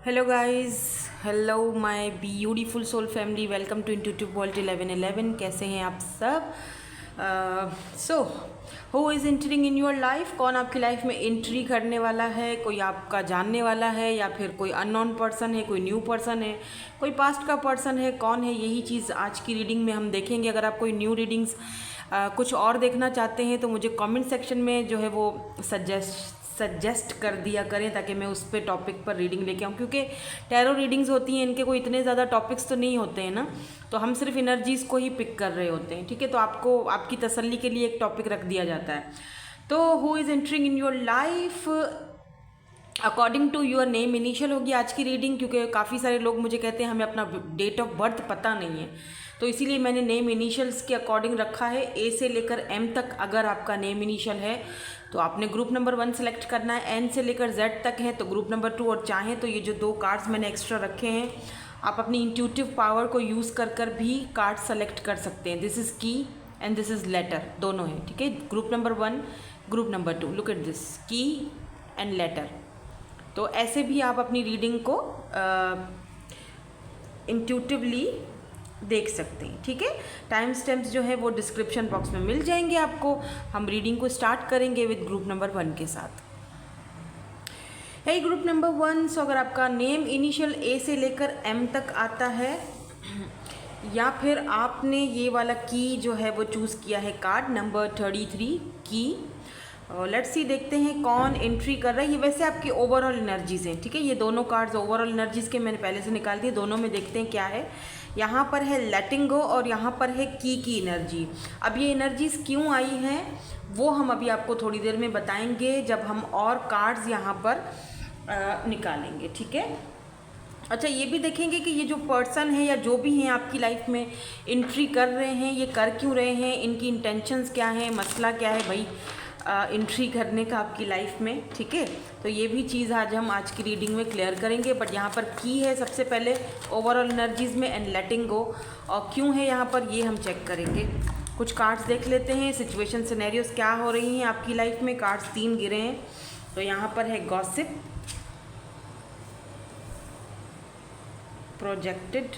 Hello guys, hello my beautiful soul family, welcome to Intuitive World 1111। कैसे हैं आप सब? So who is entering in your life? कौन आपकी लाइफ में एंट्री करने वाला है? कोई आपका जानने वाला है या फिर कोई अननोन पर्सन है, कोई न्यू पर्सन है, कोई पास्ट का पर्सन है? कौन है? यही चीज़ आज की रीडिंग में हम देखेंगे। अगर आप कोई न्यू रीडिंग्स कुछ और देखना चाहते हैं तो मुझे कमेंट सेक्शन में जो है वो सजेस्ट कर दिया करें ताकि मैं उस पर टॉपिक पर रीडिंग लेके आऊँ, क्योंकि टैरो रीडिंग्स होती हैं, इनके कोई इतने ज़्यादा टॉपिक्स तो नहीं होते हैं ना, तो हम सिर्फ एनर्जीज़ को ही पिक कर रहे होते हैं। ठीक है, तो आपको आपकी तसल्ली के लिए एक टॉपिक रख दिया जाता है। तो who is entering in your life according to your name initial होगी आज की रीडिंग, क्योंकि काफ़ी सारे लोग मुझे कहते हैं हमें अपना डेट ऑफ बर्थ पता नहीं है, तो इसीलिए मैंने नेम इनिशियल्स के अकॉर्डिंग रखा है। ए से लेकर एम तक अगर आपका नेम इनिशियल है तो आपने ग्रुप नंबर 1 सेलेक्ट करना है। एन से लेकर जेड तक है तो ग्रुप नंबर 2, और चाहें तो ये जो 2 कार्ड्स मैंने एक्स्ट्रा रखे हैं आप अपनी इंट्यूटिव पावर को यूज़ कर भी कार्ड सेलेक्ट कर सकते हैं। दिस इज़ की एंड दिस इज़ लेटर, दोनों है। ठीक है, group number 1, group number 2। Look at this, की एंड लेटर। तो ऐसे भी आप अपनी रीडिंग को इंट्यूटिवली देख सकते हैं। ठीक है, टाइम स्टैम्प्स जो है वो डिस्क्रिप्शन बॉक्स में मिल जाएंगे आपको। हम रीडिंग को स्टार्ट करेंगे विद ग्रुप नंबर 1 के साथ। है ग्रुप नंबर 1। सो अगर आपका नेम इनिशियल ए से लेकर एम तक आता है या फिर आपने ये वाला की जो है वो चूज़ किया है, कार्ड नंबर 33 की, लेट्स सी देखते हैं कौन एंट्री कर रहा है। ये वैसे आपकी ओवरऑल एनर्जीज़ हैं। ठीक है, ये दोनों कार्ड्स ओवरऑल एनर्जीज़ के मैंने पहले से निकाल दिए। दोनों में देखते हैं क्या है। यहाँ पर है लेटिंग गो और यहाँ पर है की एनर्जी। अब ये एनर्जीज़ क्यों आई हैं वो हम अभी आपको थोड़ी देर में बताएंगे जब हम और कार्ड्स यहाँ पर निकालेंगे। ठीक है, अच्छा ये भी देखेंगे कि ये जो पर्सन है या जो भी हैं आपकी लाइफ में एंट्री कर रहे हैं, ये कर क्यों रहे हैं, इनकी इंटेंशंस क्या हैं, मसला क्या है भाई एंट्री करने का आपकी लाइफ में। ठीक है, तो ये भी चीज़ हम आज की रीडिंग में क्लियर करेंगे। बट यहाँ पर की है सबसे पहले ओवरऑल एनर्जीज़ में एंड लेटिंग गो, और क्यों है यहाँ पर ये हम चेक करेंगे। कुछ कार्ड्स देख लेते हैं, सिचुएशन सिनेरियोस क्या हो रही हैं आपकी लाइफ में। कार्ड्स 3 गिरे हैं, तो यहाँ पर है gossip, projected,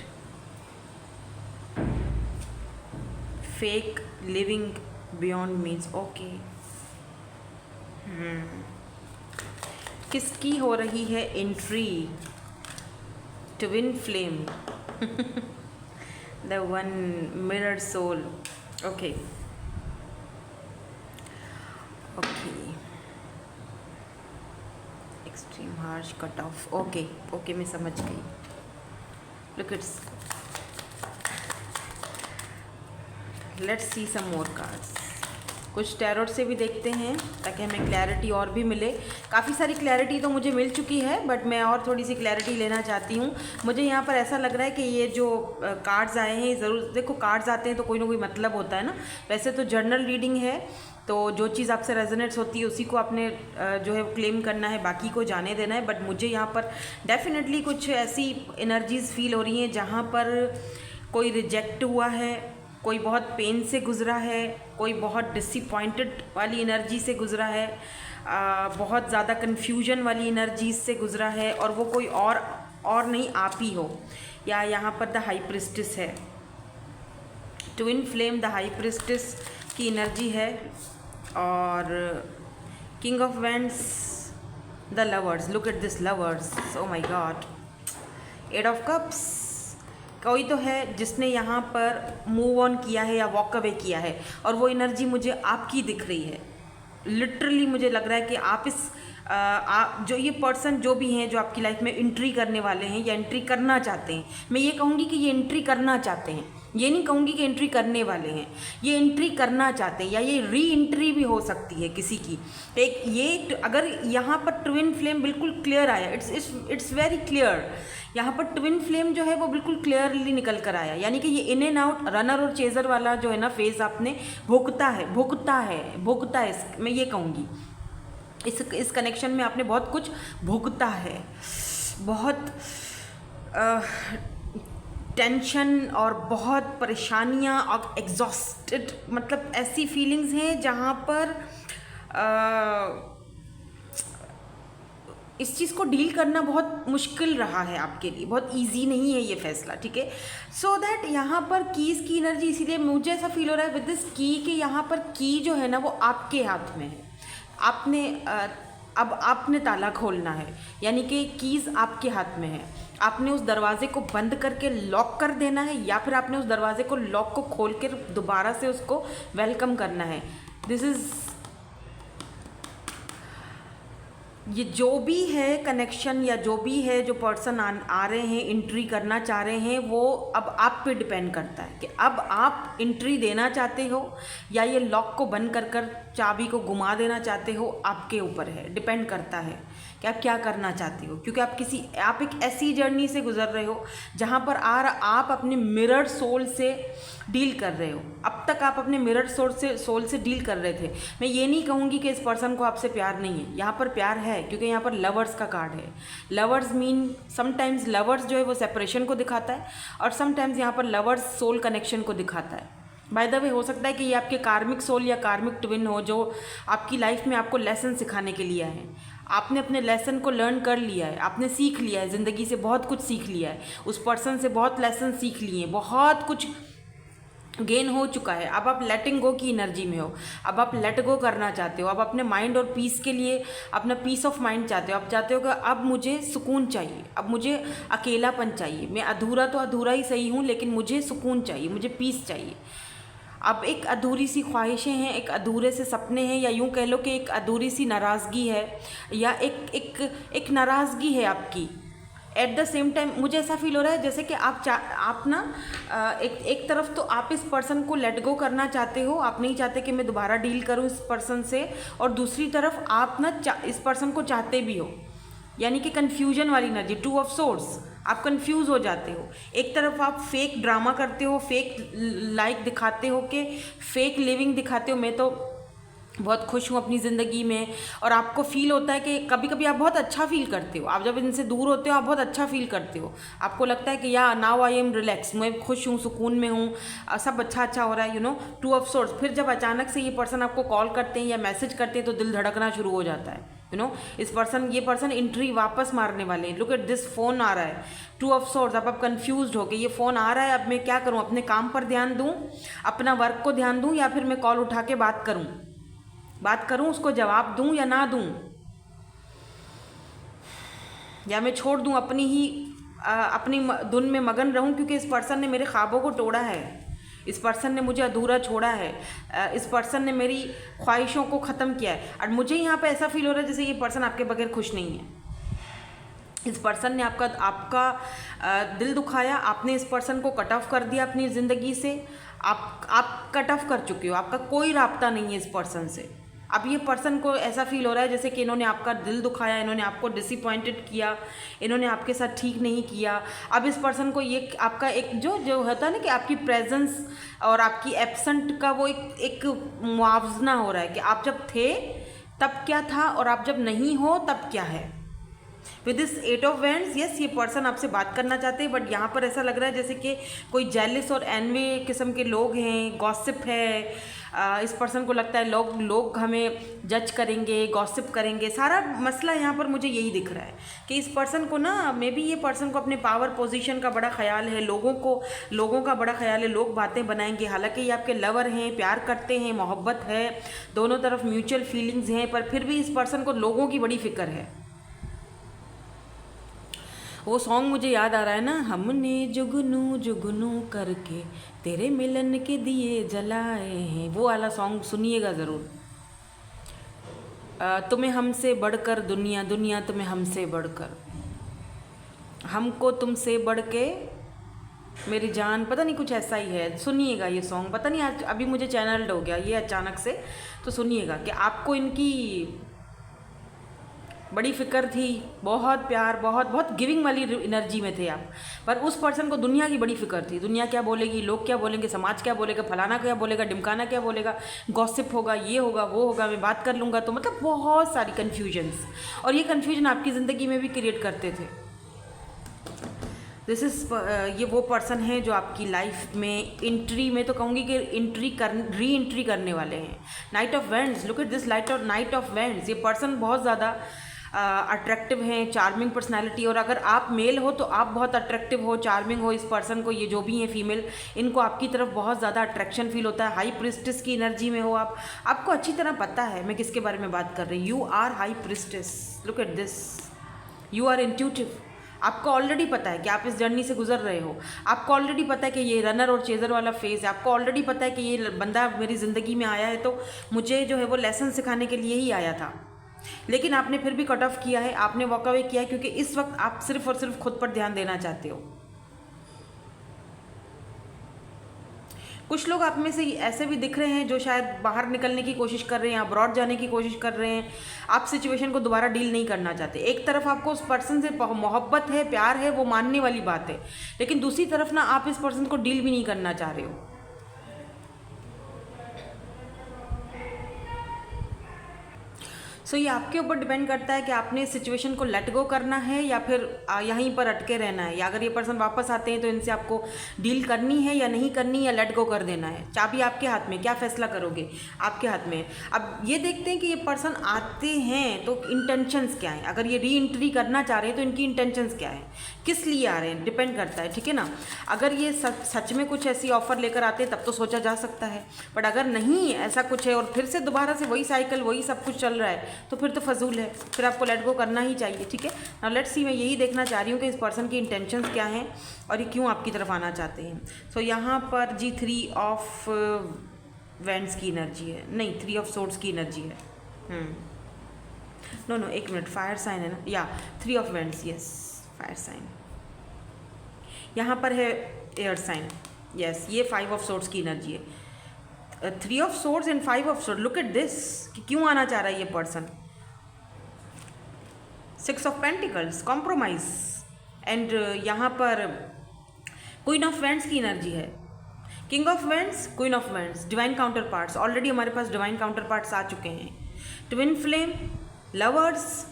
fake, living beyond means. Okay, किसकी हो रही है entry? Twin flame, the one mirror soul. Okay okay, extreme harsh, cut off. Okay okay, मैं समझ गई। Look it's, let's see some more cards. कुछ टैरोट से भी देखते हैं ताकि हमें क्लैरिटी और भी मिले। काफ़ी सारी क्लैरिटी तो मुझे मिल चुकी है, बट मैं और थोड़ी सी क्लैरिटी लेना चाहती हूँ। मुझे यहाँ पर ऐसा लग रहा है कि ये जो कार्ड्स आए हैं, ज़रूर देखो कार्ड्स आते हैं तो कोई ना कोई मतलब होता है ना। वैसे तो जर्नल रीडिंग है, तो जो चीज़ आपसे रेजोनेट्स होती है उसी को आपने जो है क्लेम करना है, बाकी को जाने देना है। बट मुझे यहाँ पर डेफिनेटली कुछ ऐसी एनर्जीज़ फील हो रही हैं जहाँ पर कोई रिजेक्ट हुआ है, कोई बहुत पेन से गुज़रा है, कोई बहुत डिसअपॉइंटेड वाली एनर्जी से गुज़रा है, बहुत ज़्यादा कन्फ्यूजन वाली एनर्जीज से गुज़रा है, और वो कोई और नहीं आप ही हो। या यहाँ पर द हाई प्रिस्टिस है, twin flame, the high priestess की एनर्जी है, और king of vends, the lovers. Look at this lovers, oh my God, 8 of cups. कोई तो है जिसने यहाँ पर मूव ऑन किया है या वॉक अवे किया है, और वो एनर्जी मुझे आपकी दिख रही है। लिटरली मुझे लग रहा है कि आप इस जो ये पर्सन जो भी हैं जो आपकी लाइफ में एंट्री करने वाले हैं या एंट्री करना चाहते हैं, मैं ये कहूँगी कि ये एंट्री करना चाहते हैं, ये नहीं कहूँगी कि एंट्री करने वाले हैं, ये एंट्री करना चाहते हैं, या ये री एंट्री भी हो सकती है किसी की। एक ये अगर यहाँ पर ट्विन फ्लेम बिल्कुल क्लियर आया, इट्स वेरी क्लियर। यहाँ पर ट्विन फ्लेम जो है वो बिल्कुल क्लियरली निकल कर आया, यानी कि ये इन एंड आउट, रनर और चेजर वाला जो है ना फेज आपने भुगता है। मैं ये कहूँगी इस कनेक्शन में आपने बहुत कुछ भुगता है, बहुत टेंशन और बहुत परेशानियाँ और एग्जॉस्टेड, मतलब ऐसी फीलिंग्स हैं जहाँ पर इस चीज़ को डील करना बहुत मुश्किल रहा है आपके लिए, बहुत इजी नहीं है ये फैसला, ठीक है। सो दैट यहाँ पर कीज़ की एनर्जी, इसीलिए मुझे ऐसा फील हो रहा है विद दिस की कि यहाँ पर की जो है ना वो आपके हाथ में है। आपने अब आपने ताला खोलना है, यानी कि कीज़ आपके हाथ में है। आपने उस दरवाजे को बंद करके लॉक कर देना है, या फिर आपने उस दरवाजे को लॉक को खोल कर दोबारा से उसको वेलकम करना है। दिस इज़, ये जो भी है कनेक्शन या जो भी है जो पर्सन आ रहे हैं, एंट्री करना चाह रहे हैं, वो अब आप पे डिपेंड करता है कि अब आप एंट्री देना चाहते हो या ये लॉक को बंद कर कर चाबी को घुमा देना चाहते हो। आपके ऊपर है, डिपेंड करता है कि आप क्या करना चाहते हो, क्योंकि आप एक ऐसी जर्नी से गुजर रहे हो जहाँ पर आप अपने मिरर सोल से डील कर रहे हो। अब तक आप अपने मिरर सोल से डील कर रहे थे। मैं ये नहीं कहूँगी कि इस पर्सन को आपसे प्यार नहीं है, यहाँ पर प्यार है, क्योंकि यहाँ पर लवर्स का कार्ड है। लवर्स मीन समटाइम्स लवर्स जो है वो सेपरेशन को दिखाता है, और समटाइम्स यहाँ पर लवर्स सोल कनेक्शन को दिखाता है। बाय द वे, हो सकता है कि ये आपके कार्मिक सोल या कार्मिक ट्विन हो, जो आपकी लाइफ में आपको लेसन सिखाने के लिए है। आपने अपने लेसन को लर्न कर लिया है, आपने सीख लिया है, ज़िंदगी से बहुत कुछ सीख लिया है, उस पर्सन से बहुत लेसन सीख लिए हैं, बहुत कुछ गेन हो चुका है। अब आप लेटिंग गो की एनर्जी में हो, अब आप लेट गो करना चाहते हो, अब अपने माइंड और पीस के लिए अपना पीस ऑफ माइंड चाहते हो। आप चाहते हो कि अब मुझे सुकून चाहिए, अब मुझे अकेलापन चाहिए, मैं अधूरा तो अधूरा ही सही हूँ, लेकिन मुझे सुकून चाहिए, मुझे पीस चाहिए। अब एक अधूरी सी ख्वाहिशें हैं, एक अधूरे से सपने हैं, या यूँ कह लो कि एक अधूरी सी नाराज़गी है, या एक नाराज़गी है आपकी। एट द सेम टाइम मुझे ऐसा फील हो रहा है जैसे कि आप ना एक तरफ तो आप इस पर्सन को लेट गो करना चाहते हो, आप नहीं चाहते कि मैं दोबारा डील करूं इस पर्सन से, और दूसरी तरफ आप ना इस पर्सन को चाहते भी हो, यानी कि कन्फ्यूजन वाली एनर्जी, 2 ऑफ सोर्ड्स। आप कंफ्यूज हो जाते हो। एक तरफ आप फेक ड्रामा करते हो, फेक लाइक दिखाते हो, कि फेक लिविंग दिखाते हो, मैं तो बहुत खुश हूँ अपनी ज़िंदगी में, और आपको फील होता है कि कभी कभी आप बहुत अच्छा फील करते हो। आप जब इनसे दूर होते हो आप बहुत अच्छा फील करते हो, आपको लगता है कि या नाउ आई एम रिलैक्स, मैं खुश हूँ, सुकून में हूँ, सब अच्छा हो रहा है, 2 ऑफ सोर्ड्स। फिर जब अचानक से ये पर्सन आपको कॉल करते हैं या मैसेज करते हैं तो दिल धड़कना शुरू हो जाता है। ये पर्सन एंट्री वापस मारने वाले हैं। लुक एट दिस, फ़ोन आ रहा है, 2 ऑफ सोर्ड्स। अब आप कंफ्यूज्ड हो कि ये फ़ोन आ रहा है, अब मैं क्या करूँ, अपने काम पर ध्यान दूँ, अपना वर्क को ध्यान दूँ, या फिर मैं कॉल उठा के बात करूं, उसको जवाब दूं या ना दूं, या मैं छोड़ दूं, अपनी धुन में मगन रहूं, क्योंकि इस पर्सन ने मेरे ख्वाबों को तोड़ा है, इस पर्सन ने मुझे अधूरा छोड़ा है, इस पर्सन ने मेरी ख्वाहिशों को ख़त्म किया है। और मुझे यहाँ पे ऐसा फील हो रहा है जैसे ये पर्सन आपके बगैर खुश नहीं है। इस पर्सन ने आपका दिल दुखाया, आपने इस पर्सन को कट ऑफ कर दिया अपनी ज़िंदगी से, आप कट ऑफ कर चुके हो, आपका कोई राब्ता नहीं है इस पर्सन से। अब ये पर्सन को ऐसा फील हो रहा है जैसे कि इन्होंने आपका दिल दुखाया, इन्होंने आपको डिसअपॉइंटेड किया, इन्होंने आपके साथ ठीक नहीं किया। अब इस पर्सन को ये आपका एक जो होता है ना कि आपकी प्रेजेंस और आपकी एब्सेंट का वो एक मुआवजना हो रहा है कि आप जब थे तब क्या था और आप जब नहीं हो तब क्या है। With this 8 of wands, yes, ये पर्सन आपसे बात करना चाहते हैं, बट यहाँ पर ऐसा लग रहा है जैसे कि कोई जेलिस और एनवी किस्म के लोग हैं, गॉसिप है। इस पर्सन को लगता है लोग हमें जज करेंगे, गॉसिप करेंगे। सारा मसला यहाँ पर मुझे यही दिख रहा है कि इस पर्सन को ना, मे बी ये पर्सन को अपने पावर पोजीशन का बड़ा ख्याल है, लोगों का बड़ा ख्याल है, लोग बातें बनाएंगे। हालांकि ये आपके लवर हैं, प्यार करते हैं, मोहब्बत है, दोनों तरफ म्यूचुअल फीलिंग्स हैं, पर फिर भी इस पर्सन को लोगों की बड़ी फिक्र है। वो सॉन्ग मुझे याद आ रहा है ना, हमने जुगनू जुगनू करके तेरे मिलन के दिए जलाए हैं, वो वाला सॉन्ग सुनिएगा ज़रूर। तुम्हें हमसे बढ़कर दुनिया, दुनिया तुम्हें हमसे बढ़कर, हमको तुमसे बढ़ के मेरी जान, पता नहीं कुछ ऐसा ही है। सुनिएगा ये सॉन्ग, पता नहीं आज अभी मुझे चैनल्ड हो गया ये अचानक से, तो सुनिएगा कि आपको इनकी बड़ी फिक्र थी, बहुत प्यार, बहुत गिविंग वाली एनर्जी में थे आप, पर उस पर्सन को दुनिया की बड़ी फिक्र थी। दुनिया क्या बोलेगी, लोग क्या बोलेंगे, समाज क्या बोलेगा, फलाना क्या बोलेगा, डिमकाना क्या बोलेगा, गॉसिप होगा, ये होगा, वो होगा, मैं बात कर लूँगा, तो मतलब बहुत सारी कन्फ्यूजन्स, और ये कन्फ्यूजन आपकी ज़िंदगी में भी क्रिएट करते थे। दिस इज़ ये वो पर्सन है जो आपकी लाइफ में एंट्री, में तो कहूँगी कि री एंट्री करने वाले हैं। Night of wands, look at this night of wands. ये पर्सन बहुत ज़्यादा अट्रैक्टिव हैं, चार्मिंग पर्सनालिटी, और अगर आप मेल हो तो आप बहुत अट्रैक्टिव हो, चार्मिंग हो, इस पर्सन को, ये जो भी हैं फीमेल, इनको आपकी तरफ बहुत ज़्यादा अट्रैक्शन फील होता है। हाई प्रिस्टेस की एनर्जी में हो आप, आपको अच्छी तरह पता है मैं किसके बारे में बात कर रही हूँ। You are high priestess, look at this, you are intuitive. आपको ऑलरेडी पता है कि आप इस जर्नी से गुजर रहे हो, आपको ऑलरेडी पता है कि ये रनर और चेजर वाला फेज़ है, आपको ऑलरेडी पता है कि ये बंदा मेरी ज़िंदगी में आया है तो मुझे जो है वो लेसन सिखाने के लिए ही आया था, लेकिन आपने फिर भी कट ऑफ किया है, आपने वॉक अवे किया है, क्योंकि इस वक्त आप सिर्फ और सिर्फ खुद पर ध्यान देना चाहते हो। कुछ लोग आप में से ऐसे भी दिख रहे हैं जो शायद बाहर निकलने की कोशिश कर रहे हैं, अब्रॉड जाने की कोशिश कर रहे हैं, आप सिचुएशन को दोबारा डील नहीं करना चाहते। एक तरफ आपको उस पर्सन से मोहब्बत है, प्यार है, वो मानने वाली बात है, लेकिन दूसरी तरफ ना आप इस पर्सन को डील भी नहीं करना चाह रहे हो। सो ये आपके ऊपर डिपेंड करता है कि आपने इस सिचुएशन को लेट गो करना है या फिर यहीं पर अटके रहना है, या अगर ये पर्सन वापस आते हैं तो इनसे आपको डील करनी है या नहीं करनी, या लेट गो कर देना है। चाबी आपके हाथ में, क्या फैसला करोगे आपके हाथ में। अब ये देखते हैं कि ये पर्सन आते हैं तो इंटेंशंस क्या हैं। अगर ये री एंट्री करना चाह रहे हैं तो इनकी इंटेंशंस क्या है, किस लिए आ रहे हैं, डिपेंड करता है, ठीक है ना। अगर ये सच में कुछ ऐसी ऑफर लेकर आते हैं तब तो सोचा जा सकता है, बट अगर नहीं ऐसा कुछ है और फिर से दोबारा से वही साइकिल, वही सब कुछ चल रहा है तो फिर तो फजूल है, फिर आपको लेट गो करना ही चाहिए, ठीक है। नाउ लेट्स सी, मैं यही देखना चाह रही हूँ कि इस पर्सन की इंटेंशंस क्या हैं और ये क्यों आपकी तरफ आना चाहते हैं। सो यहाँ पर जी 3 ऑफ वैंड्स की एनर्जी है, नहीं 3 ऑफ सोर्ड्स की एनर्जी है। नो एक मिनट, फायर साइन है ना, या 3 of wands, yes fire sign. यहाँ पर है एयर साइन, यस ये 5 ऑफ सोर्ड्स की एनर्जी है। 3 of swords and 5 of sword, look at this कि क्यों आना चाह रहा है ये person. 6 of pentacles, compromise, and यहाँ पर क्वीन ऑफ वैंड्स की एनर्जी है। King of wands, queen of wands, divine counter parts, already हमारे पास डिवाइन काउंटर पार्ट्स आ चुके हैं। Twin flame, lovers,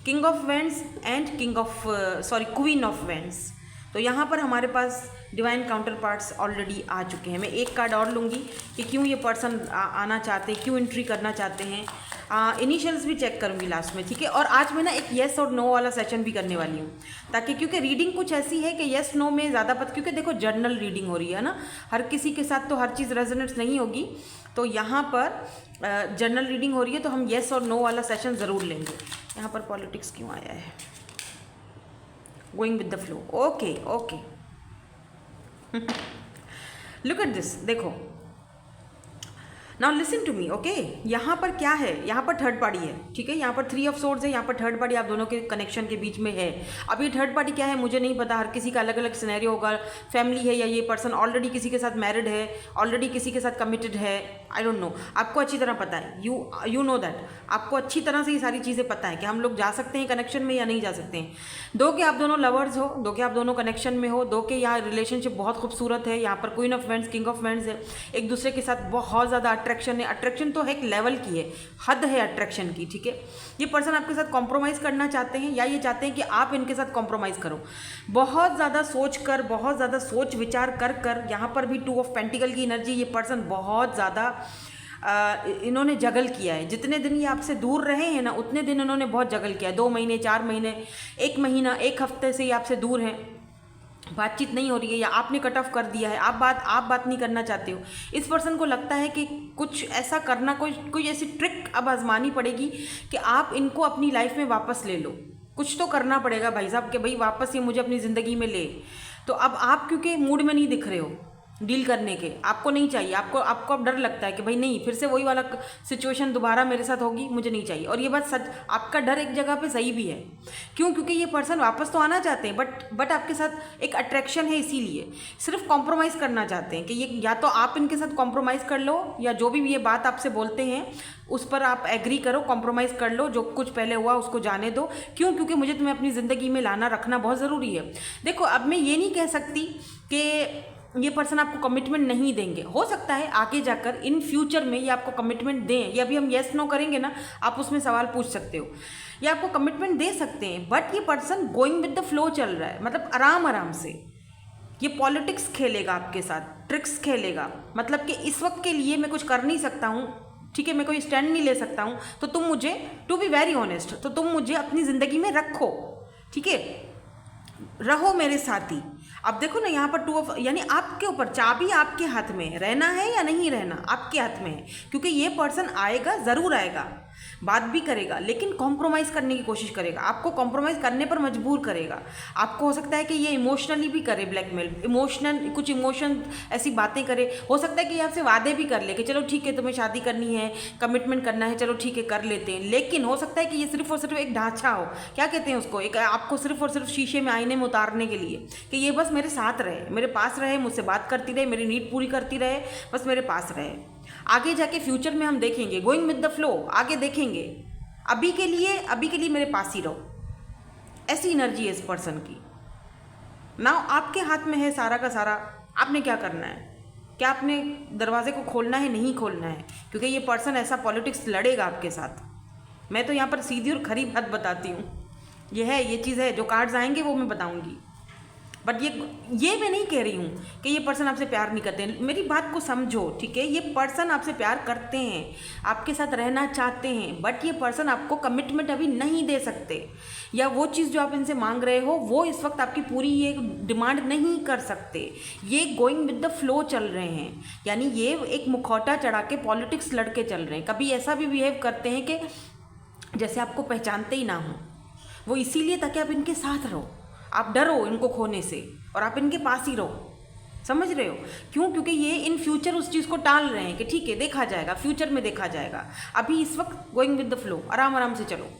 king of wands and queen of wands. तो यहाँ पर हमारे पास डिवाइन काउंटर पार्ट्स ऑलरेडी आ चुके हैं। मैं एक कार्ड और लूँगी कि क्यों ये पर्सन आना चाहते हैं, क्यों एंट्री करना चाहते हैं। इनिशियल्स भी चेक करूँगी लास्ट में, ठीक है। और आज मैं ना एक येस और नो वाला सेशन भी करने वाली हूँ, ताकि क्योंकि रीडिंग कुछ ऐसी है कि येस नो में ज़्यादा क्योंकि देखो जर्नल रीडिंग हो रही है ना, हर किसी के साथ तो हर चीज़ रेजोनेट्स नहीं होगी, तो यहाँ पर जर्नल रीडिंग हो रही है तो हम येस और नो वाला सेशन ज़रूर लेंगे। यहाँ पर पॉलिटिक्स क्यों आया है, going with the flow, okay okay. Look at this, देखो now listen to me, okay. यहाँ पर क्या है, यहाँ पर थर्ड पार्टी है, ठीक है। यहाँ पर 3 ऑफ सोर्ड्स है, यहाँ पर थर्ड पार्टी आप दोनों के कनेक्शन के बीच में है। अब ये थर्ड पार्टी क्या है मुझे नहीं पता, हर किसी का अलग अलग सिनेरियो होगा। फैमिली है या ये पर्सन ऑलरेडी किसी के साथ मैरिड है, ऑलरेडी किसी के साथ कमिटेड है, आई डोंट नो। आपको अच्छी तरह पता है, यू नो दैट, आपको अच्छी तरह से ये सारी चीज़ें पता है कि हम लोग जा सकते हैं कनेक्शन में या नहीं जा सकते हैं। दो के आप दोनों लवर्स हो, दो के आप दोनों कनेक्शन में हो, दो के यहाँ रिलेशनशिप बहुत खूबसूरत है। यहाँ पर queen of wands, king of wands है, एक दूसरे के साथ बहुत ज़्यादा अट्रैक्शन है। अट्रैक्शन तो एक लेवल की है, हद है अट्रैक्शन की, ठीक है। ये पर्सन आपके साथ कॉम्प्रोमाइज़ करना चाहते हैं या ये चाहते हैं कि आप इनके साथ कॉम्प्रोमाइज़ करो। बहुत ज़्यादा सोच कर, बहुत ज़्यादा सोच विचार कर यहाँ पर भी 2 ऑफ पेंटिकल की एनर्जी, ये पर्सन बहुत ज़्यादा इन्होंने जगल किया है। जितने दिन ये आपसे दूर रहे हैं ना, उतने दिन इन्होंने बहुत जगल किया है। 2 महीने, 4 महीने, 1 महीना, 1 हफ्ते से ये आपसे दूर हैं, बातचीत नहीं हो रही है या आपने कट ऑफ कर दिया है, आप बात नहीं करना चाहते हो। इस पर्सन को लगता है कि कुछ ऐसा करना, कोई ऐसी ट्रिक अब आजमानी पड़ेगी कि आप इनको अपनी लाइफ में वापस ले लो। कुछ तो करना पड़ेगा भाई साहब कि भाई वापस ये मुझे अपनी ज़िंदगी में ले। तो अब आप क्योंकि मूड में नहीं दिख रहे हो डील करने के, आपको नहीं चाहिए, आपको अब डर लगता है कि भाई नहीं फिर से वही वाला सिचुएशन दोबारा मेरे साथ होगी, मुझे नहीं चाहिए। और ये बात सच, आपका डर एक जगह पे सही भी है। क्यों? क्योंकि ये पर्सन वापस तो आना चाहते हैं, बट आपके साथ एक अट्रैक्शन है, इसीलिए सिर्फ कॉम्प्रोमाइज़ करना चाहते हैं कि ये या तो आप इनके साथ कॉम्प्रोमाइज़ कर लो, या जो भी ये बात आपसे बोलते हैं उस पर आप एग्री करो, कॉम्प्रोमाइज़ कर लो, जो कुछ पहले हुआ उसको जाने दो। क्यों? क्योंकि मुझे तुम्हें अपनी ज़िंदगी में लाना रखना बहुत ज़रूरी है। देखो अब मैं ये नहीं कह सकती कि ये पर्सन आपको कमिटमेंट नहीं देंगे। हो सकता है आगे जाकर इन फ्यूचर में ये आपको कमिटमेंट दें, या अभी हम येस नो करेंगे ना, आप उसमें सवाल पूछ सकते हो, ये आपको कमिटमेंट दे सकते हैं। बट ये person going with the flow चल रहा है, मतलब आराम से ये पॉलिटिक्स खेलेगा आपके साथ, ट्रिक्स खेलेगा। मतलब कि इस वक्त के लिए मैं कुछ कर नहीं सकता हूँ, ठीक है, मैं कोई स्टैंड नहीं ले सकता हूँ, तो तुम मुझे, टू बी वेरी ऑनेस्ट, तो तुम मुझे अपनी ज़िंदगी में रखो, ठीक है, रहो मेरे साथी। अब देखो ना यहाँ पर टू ऑफ, यानी आपके ऊपर, चाबी आपके हाथ में है, रहना है या नहीं रहना आपके हाथ में है, क्योंकि ये पर्सन आएगा, ज़रूर आएगा, बात भी करेगा, लेकिन कॉम्प्रोमाइज़ करने की कोशिश करेगा, आपको कॉम्प्रोमाइज़ करने पर मजबूर करेगा। आपको हो सकता है कि ये इमोशनली भी करे, ब्लैकमेल, इमोशनल, कुछ इमोशन ऐसी बातें करे, हो सकता है कि ये आपसे वादे भी कर ले कि चलो ठीक है तुम्हें शादी करनी है, कमिटमेंट करना है, चलो ठीक है कर लेते हैं, लेकिन हो सकता है कि ये सिर्फ और सिर्फ एक ढांचा हो, क्या कहते हैं उसको, एक आपको सिर्फ और सिर्फ शीशे में, आईने में उतारने के लिए, कि ये बस मेरे साथ रहे, मेरे पास रहे, मुझसे बात करती रहे, मेरी नीड पूरी करती रहे, बस मेरे पास रहे। आगे जाके फ्यूचर में हम देखेंगे, गोइंग विद द फ्लो, आगे देखेंगे, अभी के लिए मेरे पास ही रहो, ऐसी एनर्जी है इस पर्सन की। नाउ आपके हाथ में है सारा का सारा, आपने क्या करना है, क्या आपने दरवाजे को खोलना है, नहीं खोलना है, क्योंकि ये पर्सन ऐसा पॉलिटिक्स लड़ेगा आपके साथ। मैं तो यहाँ पर सीधी और खरी बात बताती हूँ, ये चीज़ है, जो कार्ड्स आएंगे वो मैं बताऊँगी, बट ये मैं नहीं कह रही हूँ कि ये पर्सन आपसे प्यार नहीं करते हैं, मेरी बात को समझो, ठीक है, ये पर्सन आपसे प्यार करते हैं, आपके साथ रहना चाहते हैं, बट ये पर्सन आपको कमिटमेंट अभी नहीं दे सकते, या वो चीज़ जो आप इनसे मांग रहे हो वो इस वक्त आपकी पूरी ये डिमांड नहीं कर सकते। ये गोइंग विद द फ्लो चल रहे हैं, यानी ये एक मुखौटा चढ़ा के पॉलिटिक्स लड़के चल रहे हैं। कभी ऐसा भी बिहेव करते हैं कि जैसे आपको पहचानते ही ना हो, वो इसीलिए ताकि आप इनके साथ रहो, आप डरो इनको खोने से और आप इनके पास ही रहो, समझ रहे हो क्यों? क्योंकि ये इन फ्यूचर उस चीज़ को टाल रहे हैं कि ठीक है देखा जाएगा, फ्यूचर में देखा जाएगा, अभी इस वक्त गोइंग विद द फ्लो, आराम आराम से चलो।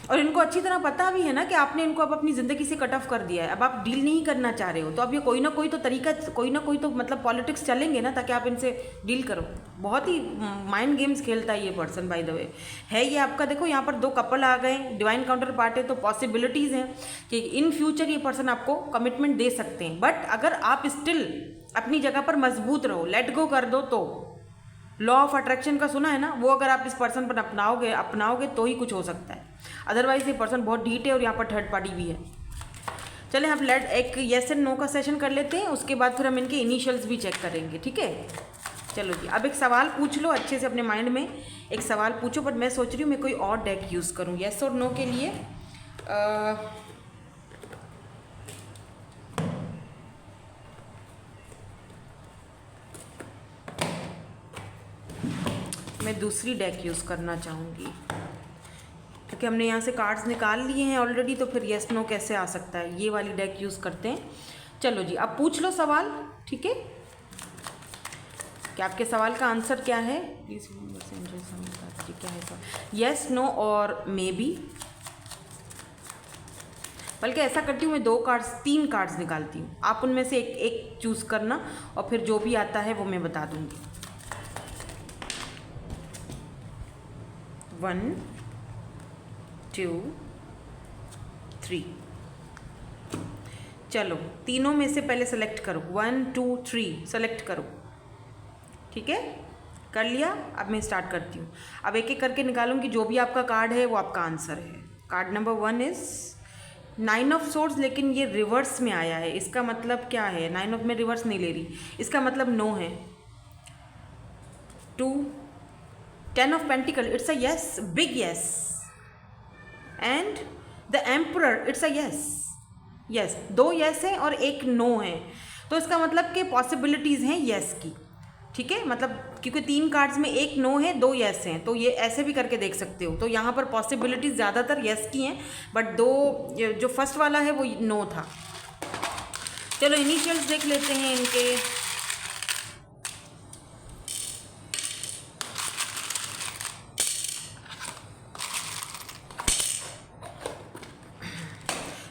और इनको अच्छी तरह पता भी है ना कि आपने इनको अब अपनी ज़िंदगी से कट ऑफ कर दिया है, अब आप डील नहीं करना चाह रहे हो, तो अब ये कोई ना कोई तो तरीका, कोई ना कोई तो मतलब पॉलिटिक्स चलेंगे ना ताकि आप इनसे डील करो। बहुत ही माइंड गेम्स खेलता है ये पर्सन, बाय द वे है ये आपका। देखो यहाँ पर 2 कपल आ गए, डिवाइन काउंटर पार्ट है, तो पॉसिबिलिटीज़ हैं कि इन फ्यूचर ये पर्सन आपको कमिटमेंट दे सकते हैं, बट अगर आप स्टिल अपनी जगह पर मजबूत रहो, लेट गो कर दो, तो लॉ ऑफ अट्रैक्शन का सुना है ना, वो अगर आप इस पर्सन पर अपनाओगे तो ही कुछ हो सकता है, अदरवाइज ये पर्सन बहुत ढीठ है और यहाँ पर थर्ड पार्टी भी है। चलें हम एक येस एंड नो का सेशन कर लेते हैं, उसके बाद फिर हम इनके इनिशियल्स भी चेक करेंगे, ठीक है। चलो जी, अब एक सवाल पूछ लो अच्छे से, अपने माइंड में एक सवाल पूछो, बट मैं सोच रही हूँ मैं कोई और डेक यूज़ करूँ येस और नो के लिए। मैं दूसरी डेक यूज़ करना चाहूँगी क्योंकि हमने यहाँ से कार्ड्स निकाल लिए हैं ऑलरेडी, तो फिर येस नो कैसे आ सकता है, ये वाली डेक यूज़ करते हैं। चलो जी, अब पूछ लो सवाल, ठीक है, कि आपके सवाल का आंसर क्या है, प्लीज़ क्या है सर, येस नो और मे बी। बल्कि ऐसा करती हूँ मैं 3 कार्ड्स निकालती हूँ, आप उनमें से एक चूज़ करना और फिर जो भी आता है वो मैं बता दूँगी। 1 2 3, चलो तीनों में से पहले सेलेक्ट करो, 1 2 3 सेलेक्ट करो, ठीक है, कर लिया। अब मैं स्टार्ट करती हूँ, अब एक एक करके निकालूंगी, जो भी आपका कार्ड है वो आपका आंसर है। Card number 1 is 9 of swords, लेकिन ये रिवर्स में आया है, इसका मतलब क्या है, 9 ऑफ में रिवर्स नहीं ले रही, इसका मतलब नो है। 2 10 of pentacle, it's a yes, big yes, and the emperor, it's a yes, yes, 2 yes है और 1 नो है, तो इसका मतलब कि पॉसिबिलिटीज़ हैं यस की, ठीक है, मतलब क्योंकि 3 कार्ड्स में 1 नो है, 2 यस हैं, तो ये ऐसे भी करके देख सकते हो, तो यहाँ पर पॉसिबिलिटीज़ ज़्यादातर यस की हैं, बट 2 जो फर्स्ट वाला है वो नो था। चलो इनिशियल्स देख लेते हैं इनके।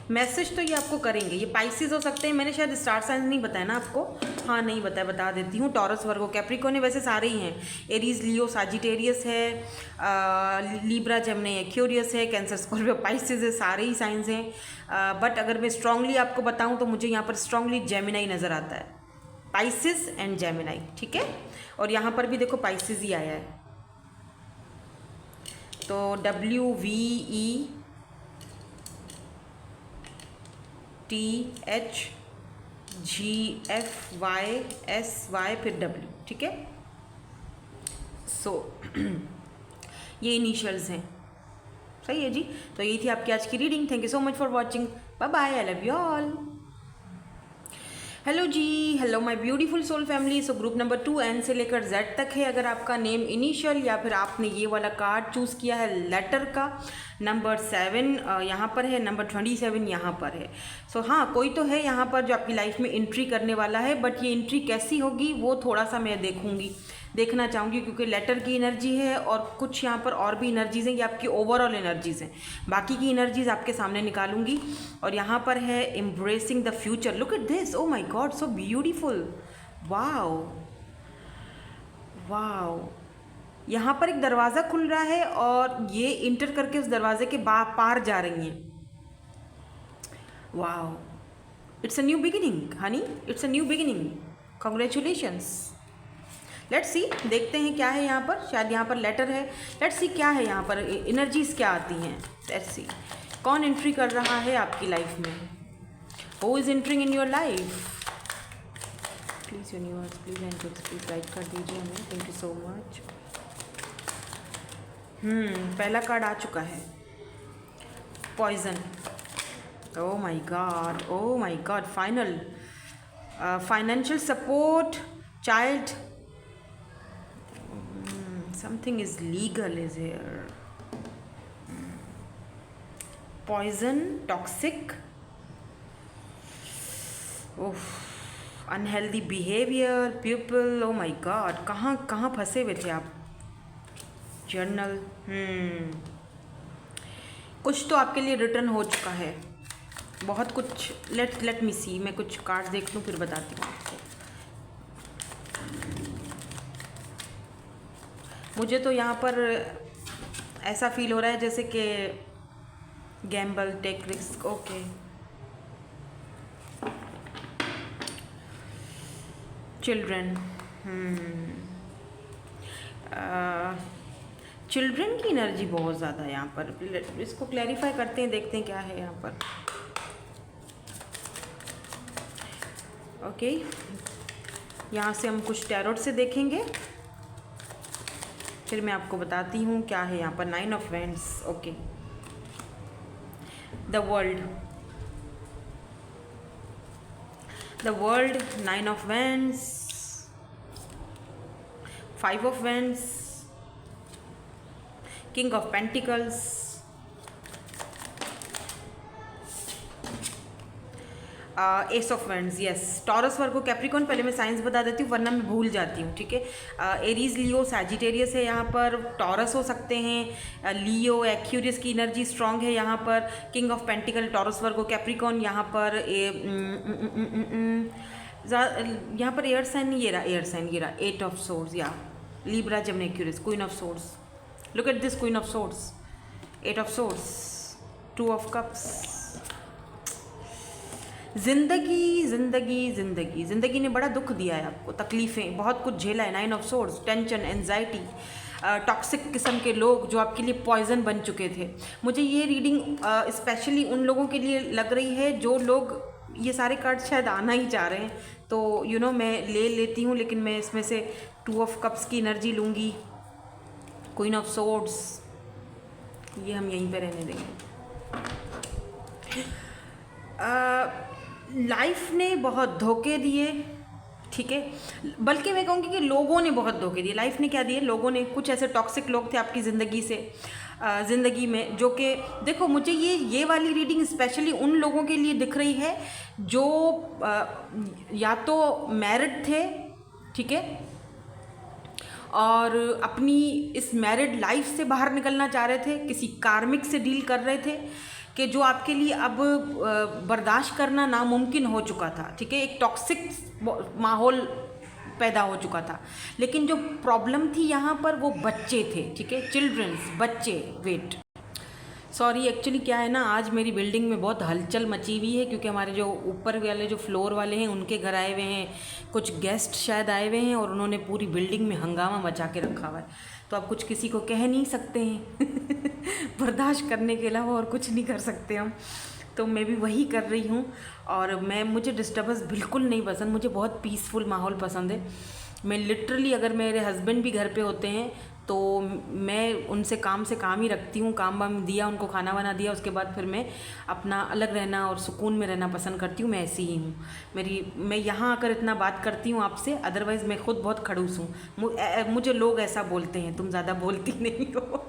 मैसेज तो ये आपको करेंगे, ये पाइसिस हो सकते हैं, मैंने शायद स्टार साइंस नहीं बताया ना आपको, हाँ नहीं बताया, बता देती हूँ, टॉरस, वर्गो, कैप्रिकॉर्न है, वैसे सारे ही हैं, एरीज, लियो, साजिटेरियस है, लिब्रा, जेमिनी, एक्वेरियस है, कैंसर, स्कॉर्पियो, पाइसिस है, सारे ही साइंस हैं, बट अगर मैं स्ट्रांगली आपको बताऊँ तो मुझे यहाँ पर स्ट्रांगली जेमिनी नज़र आता है, पाइसिस एंड जेमिनी, ठीक है, और यहाँ पर भी देखो पाइसिस ही आया है, तो WVE THGFYSY फिर W, ठीक है, सो ये इनिशियल्स हैं। सही है जी। तो यही थी आपकी आज की reading. Thank you so much for watching. Bye bye. I love you all. Hello जी, hello my beautiful soul family. So group number 2 N से लेकर जेड तक है। अगर आपका नेम इनिशियल या फिर आपने ये वाला कार्ड चूज़ किया है लेटर का, नंबर 7 यहाँ पर है, नंबर 27 यहाँ पर है। सो हाँ, कोई तो है यहाँ पर जो आपकी लाइफ में एंट्री करने वाला है, बट ये एंट्री कैसी होगी वो थोड़ा सा मैं देखना चाहूँगी, क्योंकि लेटर की एनर्जी है और कुछ यहाँ पर और भी एनर्जीज़ हैं। ये आपकी ओवरऑल एनर्जीज़ हैं। बाकी की एनर्जीज़ आपके सामने निकालूंगी। और यहाँ पर है embracing the future. Look at this, oh my God, so beautiful. Wow wow. यहाँ पर एक दरवाज़ा खुल रहा है और ये इंटर करके उस दरवाजे के पार जा रही हैं। Wow, it's a new beginning Honey, it's a new beginning. Congratulations. Let's see, देखते हैं क्या है यहाँ पर। शायद यहाँ पर लेटर है। लेट्स सी क्या है यहाँ पर, एनर्जीज क्या आती हैं। लेट्स सी कौन एंट्री कर रहा है आपकी लाइफ में। Who is entering in your life. Please universe, please angels, please guide कर दीजिए हमें। Thank you so much. पहला कार्ड आ चुका है, poison. Oh my God, oh my God. Final financial support, child, something is legal is here. Poison, toxic, unhealthy behavior, people. Oh my god, कहाँ फंसे हुए थे आप। जर्नल, कुछ तो आपके लिए रिटर्न हो चुका है, बहुत कुछ। लेट मी सी, मैं कुछ कार्ड देख लूँ फिर बताती हूँ आपको। मुझे तो यहाँ पर ऐसा फील हो रहा है जैसे कि gamble, take risk. Okay, children, children की एनर्जी बहुत ज़्यादा है यहाँ पर। इसको क्लैरिफाई करते हैं, देखते हैं क्या है यहाँ पर। ओके, यहाँ से हम कुछ टैरोट से देखेंगे, फिर मैं आपको बताती हूँ क्या है यहाँ पर। 9 of wands. Okay, the world, 9 of wands, 5 of wands, king of pentacles, S of wands. Yes, taurus, Virgo, Capricorn. पहले मैं साइंस बता देती हूँ वरना मैं भूल जाती हूँ, ठीक है। एरीज, लियो, सैजिटेरियस है यहाँ पर। टॉरस हो सकते हैं, लियो, एक्यूरियस की एनर्जी स्ट्रांग है यहाँ पर। King of pentacle, taurus, Virgo, Capricorn. यहाँ पर यहाँ पर एयर साइन, ये रहा एयर साइन, ये रहा 8 ऑफ सोर्ड्स, या Libra, Gemini, Aquarius. Queen of swords, look at this, queen of swords, 8 of swords, 2 of cups. जिंदगी ने बड़ा दुख दिया है आपको, तकलीफ़ें, बहुत कुछ झेला है। 9 of swords, tension, anxiety, toxic किस्म के लोग जो आपके लिए पॉइजन बन चुके थे। मुझे ये रीडिंग स्पेशली उन लोगों के लिए लग रही है जो लोग, ये सारे कार्ड शायद आना ही चाह रहे हैं, तो मैं ले लेती हूँ, लेकिन मैं इसमें से 2 ऑफ कप्स की एनर्जी लूँगी। क्वीन ऑफ सोर्ड्स, ये हम यहीं पे रहने देंगे। लाइफ ने बहुत धोखे दिए, ठीक है, बल्कि मैं कहूँगी कि लोगों ने बहुत धोखे दिए। लाइफ ने क्या दिए, लोगों ने। कुछ ऐसे टॉक्सिक लोग थे आपकी ज़िंदगी में जो कि, देखो, मुझे ये वाली रीडिंग स्पेशली उन लोगों के लिए दिख रही है जो या तो मैरिड थे, ठीक है, और अपनी इस मैरिड लाइफ से बाहर निकलना चाह रहे थे, किसी कार्मिक से डील कर रहे थे कि जो आपके लिए अब बर्दाश्त करना नामुमकिन हो चुका था, ठीक है। एक टॉक्सिक माहौल पैदा हो चुका था। लेकिन जो प्रॉब्लम थी यहाँ पर वो बच्चे थे, ठीक है, चिल्ड्रंस, बच्चे। वेट, सॉरी, एक्चुअली क्या है ना, आज मेरी बिल्डिंग में बहुत हलचल मची हुई है, क्योंकि हमारे जो ऊपर वाले जो फ्लोर वाले हैं उनके घर आए हुए हैं, कुछ गेस्ट शायद आए हुए हैं, और उन्होंने पूरी बिल्डिंग में हंगामा मचा के रखा हुआ है। तो अब कुछ किसी को कह नहीं सकते हैं बर्दाश्त करने के अलावा और कुछ नहीं कर सकते हम। तो मैं भी वही कर रही हूँ, और मुझे डिस्टर्बेंस बिल्कुल नहीं पसंद, मुझे बहुत पीसफुल माहौल पसंद है। मैं लिटरली, अगर मेरे हस्बैंड भी घर पे होते हैं तो मैं उनसे काम ही रखती हूँ, काम वाम दिया, उनको खाना वाना दिया, उसके बाद फिर मैं अपना अलग रहना और सुकून में रहना पसंद करती हूँ। मैं ऐसी ही हूँ। मैं यहाँ आकर इतना बात करती हूँ आपसे, अदरवाइज़ मैं खुद बहुत खड़ूस हूँ। मुझे लोग ऐसा बोलते हैं, तुम ज़्यादा बोलती नहीं हो।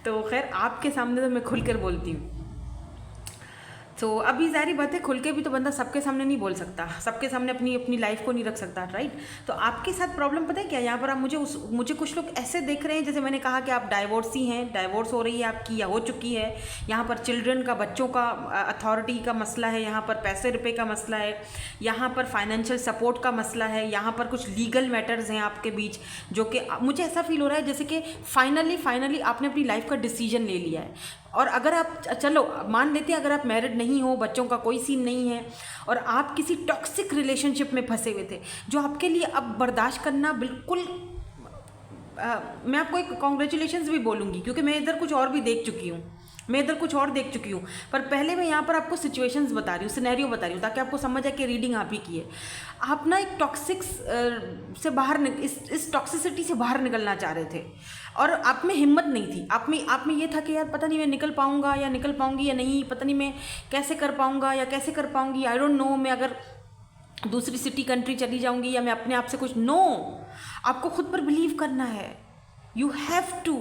तो खैर आपके सामने तो मैं खुल कर बोलती हूँ। तो अभी ज़ाहिर बात है, खुल के भी तो बंदा सबके सामने नहीं बोल सकता, सबके सामने अपनी लाइफ को नहीं रख सकता, राइट। तो आपके साथ प्रॉब्लम पता है क्या, यहाँ पर आप मुझे कुछ लोग ऐसे देख रहे हैं, जैसे मैंने कहा कि आप डाइवोर्सी हैं, डाइवोर्स हो रही है आपकी या हो चुकी है। यहाँ पर चिल्ड्रन का, बच्चों का अथॉरिटी का मसला है, यहाँ पर पैसे रुपये का मसला है, यहाँ पर फाइनेंशियल सपोर्ट का मसला है, यहाँ पर कुछ लीगल मैटर्स हैं आपके बीच, जो कि मुझे ऐसा फील हो रहा है जैसे कि फाइनली आपने अपनी लाइफ का डिसीजन ले लिया है। और अगर आप, चलो मान लेते हैं, अगर आप मैरिड नहीं हो, बच्चों का कोई सीन नहीं है, और आप किसी टॉक्सिक रिलेशनशिप में फंसे हुए थे, जो आपके लिए अब बर्दाश्त करना बिल्कुल, मैं आपको एक कॉन्ग्रेचुलेशंस भी बोलूँगी, क्योंकि मैं इधर कुछ और भी देख चुकी हूँ, पर पहले मैं यहाँ पर आपको सिचुएशंस बता रही हूँ, सिनेरियो बता रही हूँ, ताकि आपको समझ आए कि रीडिंग आप ही की है। आप ना एक टॉक्सिक से बाहर, इस टॉक्सिसिटी से बाहर निकलना चाह रहे थे, और आप में हिम्मत नहीं थी। आप में ये था कि यार पता नहीं मैं निकल पाऊँगा या निकल पाऊँगी या नहीं, पता नहीं मैं कैसे कर पाऊँगा या कैसे कर पाऊँगी, आई डोंट नो, मैं अगर दूसरी सिटी कंट्री चली जाऊँगी या मैं अपने आप से कुछ, नो, आपको खुद पर बिलीव करना है, यू हैव टू।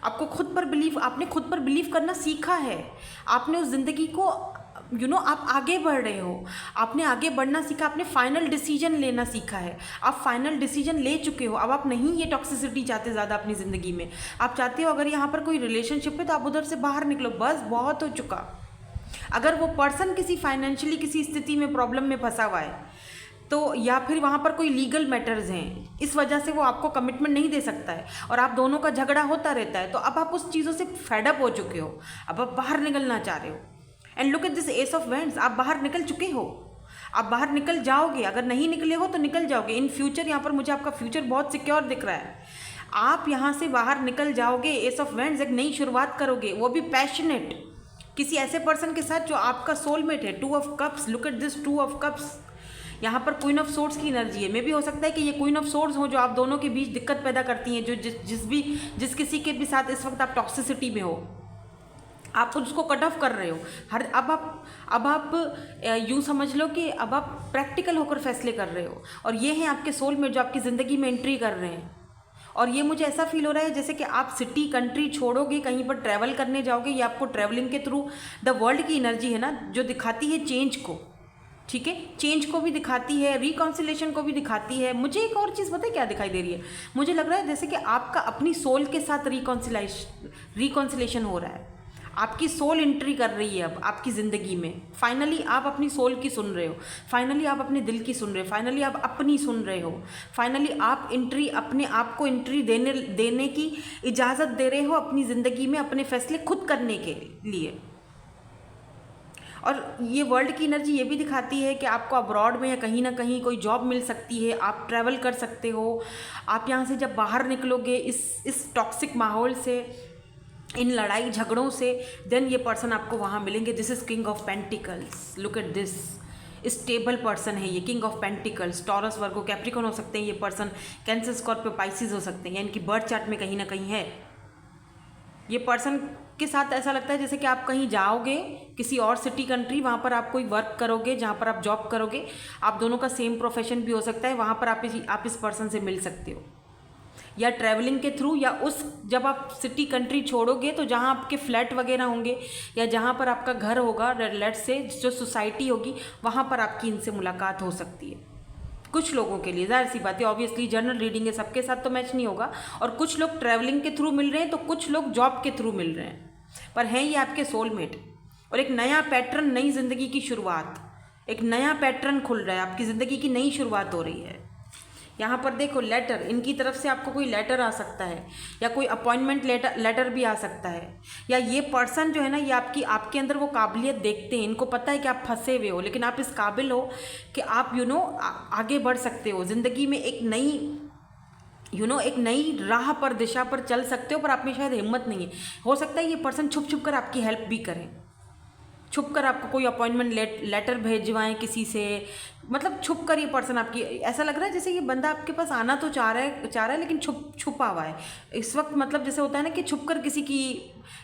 आपको खुद पर बिलीव, आपने खुद पर बिलीव करना सीखा है, आपने उस ज़िंदगी को आप आगे बढ़ रहे हो, आपने आगे बढ़ना सीखा, आपने फाइनल डिसीजन लेना सीखा है, आप फाइनल डिसीजन ले चुके हो। अब आप नहीं ये टॉक्सिसिटी चाहते ज़्यादा अपनी ज़िंदगी में, आप चाहते हो अगर यहाँ पर कोई रिलेशनशिप है तो आप उधर से बाहर निकलो, बस बहुत हो चुका। अगर वो पर्सन किसी फाइनेंशियली किसी स्थिति में, प्रॉब्लम में फंसा हुआ है, तो या फिर वहाँ पर कोई लीगल मैटर्स हैं, इस वजह से वो आपको कमिटमेंट नहीं दे सकता है, और आप दोनों का झगड़ा होता रहता है, तो अब आप उस चीज़ों से फेड अप हो चुके हो, अब आप बाहर निकलना चाह रहे हो। And look at this S of vends, आप बाहर निकल चुके हो, आप बाहर निकल जाओगे, अगर नहीं निकले हो तो निकल जाओगे इन फ्यूचर। यहाँ पर मुझे आपका फ्यूचर बहुत सिक्योर दिख रहा है, आप यहाँ से बाहर निकल जाओगे, एस ऑफ वेंड्स, एक नई शुरुआत करोगे, वो भी पैशनेट, किसी ऐसे पर्सन के साथ जो आपका सोलमेट है। Two of cups, look at this two of cups, यहाँ पर क्वीन ऑफ सोर्ड्स की एनर्जी है। मे भी हो सकता है कि ये क्वीन ऑफ सोर्ड्स हो जो आप दोनों के बीच दिक्कत पैदा करती हैं, जो जिस किसी के भी साथ इस वक्त आप टॉक्सिसिटी में हो, आप उसको कट ऑफ कर रहे हो। अब आप यूँ समझ लो कि अब आप प्रैक्टिकल होकर फैसले कर रहे हो, और ये हैं आपके सोलमेट जो आपकी ज़िंदगी में एंट्री कर रहे हैं। और ये मुझे ऐसा फील हो रहा है जैसे कि आप सिटी कंट्री छोड़ोगे, कहीं पर ट्रैवल करने जाओगे, ये आपको ट्रैवलिंग के थ्रू द वर्ल्ड की एनर्जी है ना, जो दिखाती है चेंज को, ठीक है, चेंज को भी दिखाती है, रिकॉन्सिलेशन को भी दिखाती है। मुझे एक और चीज़ पता है क्या दिखाई दे रही है, मुझे लग रहा है जैसे कि आपका अपनी सोल के साथ रिकॉन्सिलेशन हो रहा है, आपकी सोल एंट्री कर रही है अब आपकी ज़िंदगी में। फाइनली आप अपनी सोल की सुन रहे हो, फाइनली आप अपने दिल की सुन रहे हो, फाइनली आप अपनी सुन रहे हो, फाइनली आप एंट्री, अपने आप को एंट्री देने की इजाज़त दे रहे हो अपनी ज़िंदगी में, अपने फैसले खुद करने के लिए। और ये वर्ल्ड की एनर्जी ये भी दिखाती है कि आपको अब्रॉड में या कहीं ना कहीं कोई जॉब मिल सकती है, आप ट्रैवल कर सकते हो। आप यहाँ से जब बाहर निकलोगे इस टॉक्सिक माहौल से, इन लड़ाई झगड़ों से, देन ये पर्सन आपको वहाँ मिलेंगे। This is king of pentacles, look at this, stable person है ये, king of pentacles. Taurus, Virgo, Capricorn हो सकते हैं ये पर्सन, कैंसर, स्कॉर्पियो, पाइसिस हो सकते हैं, इनकी बर्थ चार्ट में कहीं ना कहीं है। ये पर्सन के साथ ऐसा लगता है जैसे कि आप कहीं जाओगे किसी और सिटी कंट्री, वहाँ पर आप कोई वर्क करोगे, जहाँ पर आप जॉब करोगे, आप दोनों का सेम प्रोफेशन भी हो सकता है, वहाँ पर आप इस पर्सन से मिल सकते हो, या ट्रैवलिंग के थ्रू, या जब आप सिटी कंट्री छोड़ोगे तो जहाँ आपके फ्लैट वगैरह होंगे या जहाँ पर आपका घर होगा, लेट से जो सोसाइटी होगी, वहाँ पर आपकी इनसे मुलाकात हो सकती है। कुछ लोगों के लिए, जाहिर सी बात है, ऑब्वियसली जनरल रीडिंग है, सबके साथ तो मैच नहीं होगा, और कुछ लोग ट्रैवलिंग के थ्रू मिल रहे हैं तो कुछ लोग जॉब के थ्रू मिल रहे हैं, पर हैं ये आपके सोलमेट। और एक नया पैटर्न, नई ज़िंदगी की शुरुआत, एक नया पैटर्न खुल रहा है, आपकी ज़िंदगी की नई शुरुआत हो रही है। यहाँ पर देखो लेटर, इनकी तरफ से आपको कोई लेटर आ सकता है, या कोई अपॉइंटमेंट लेटर भी आ सकता है, या ये पर्सन जो है ना, ये आपके अंदर वो काबिलियत देखते हैं, इनको पता है कि आप फंसे हुए हो, लेकिन आप इस काबिल हो कि आप आगे बढ़ सकते हो ज़िंदगी में, एक नई राह पर, दिशा पर चल सकते हो, पर आप में शायद हिम्मत नहीं है। हो सकता है ये पर्सन छुप छुप कर आपकी हेल्प भी करें, छुप कर आपको कोई अपॉइंटमेंट लेटर भेजवाएं किसी से, मतलब छुप कर ये पर्सन आपकी, ऐसा लग रहा है जैसे ये बंदा आपके पास आना तो चाह रहा है लेकिन छुपा हुआ है इस वक्त। मतलब जैसे होता है ना कि छुप कर किसी की